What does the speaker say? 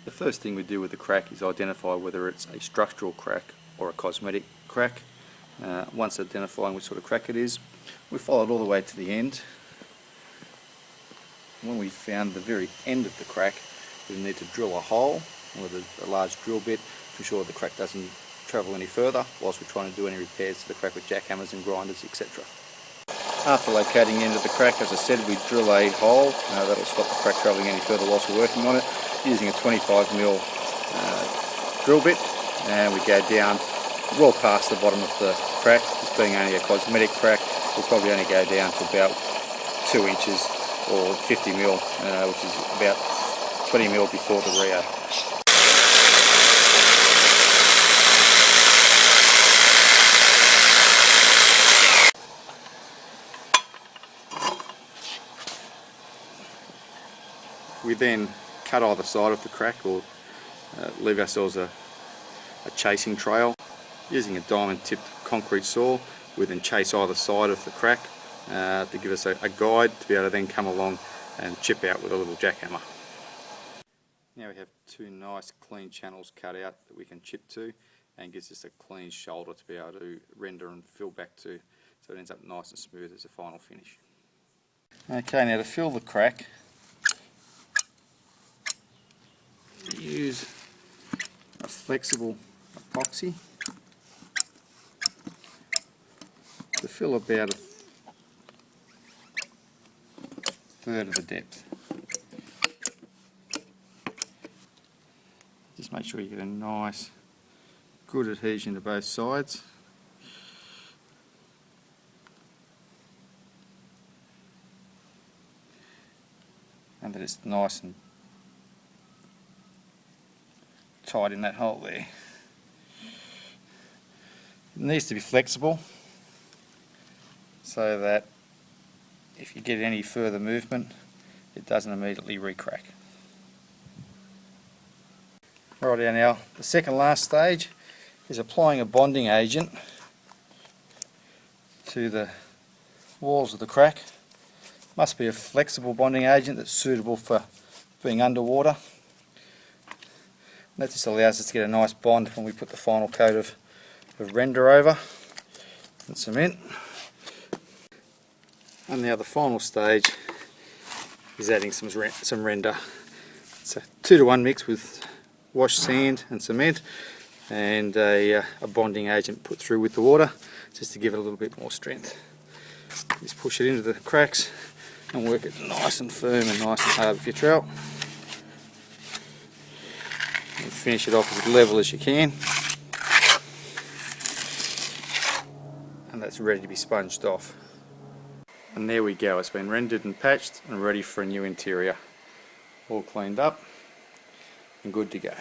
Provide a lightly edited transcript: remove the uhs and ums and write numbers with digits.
The first thing we do with the crack is identify whether it's a structural crack or a cosmetic crack. Once identifying which sort of crack it is, we follow it all the way to the end. When we found the very end of the crack, we need to drill a hole with a large drill bit to ensure the crack doesn't travel any further whilst we're trying to do any repairs to the crack with jackhammers and grinders, etc. After locating the end of the crack, as I said, we drill a hole. That'll stop the crack travelling any further whilst we're working on it, using a 25mm drill bit, and we go down well past the bottom of the crack. This being only a cosmetic crack, we'll probably only go down to about 2 inches or 50mm, which is about 20mm before the Rio. We then cut either side of the crack, or leave ourselves a chasing trail. Using a diamond tipped concrete saw, we then chase either side of the crack to give us a guide to be able to then come along and chip out with a little jackhammer. Now we have two nice clean channels cut out that we can chip to, and gives us a clean shoulder to be able to render and fill back to, so it ends up nice and smooth as a final finish. Okay, now to fill the crack, use a flexible epoxy to fill about a third of the depth. Just make sure you get a nice good adhesion to both sides. And that it's nice and tight in that hole there. It needs to be flexible so that if you get any further movement, it doesn't immediately re-crack. Righty, now the second last stage is applying a bonding agent to the walls of the crack. Must be a flexible bonding agent that's suitable for being underwater. That just allows us to get a nice bond when we put the final coat of render over and cement. And now the final stage is adding some render. It's a 2-to-1 mix with washed sand and cement, and a bonding agent put through with the water just to give it a little bit more strength. Just push it into the cracks and work it nice and firm and nice and hard with your trowel. And finish it off as level as you can, and that's ready to be sponged off. And there we go, it's been rendered and patched and ready for a new interior. All cleaned up and good to go.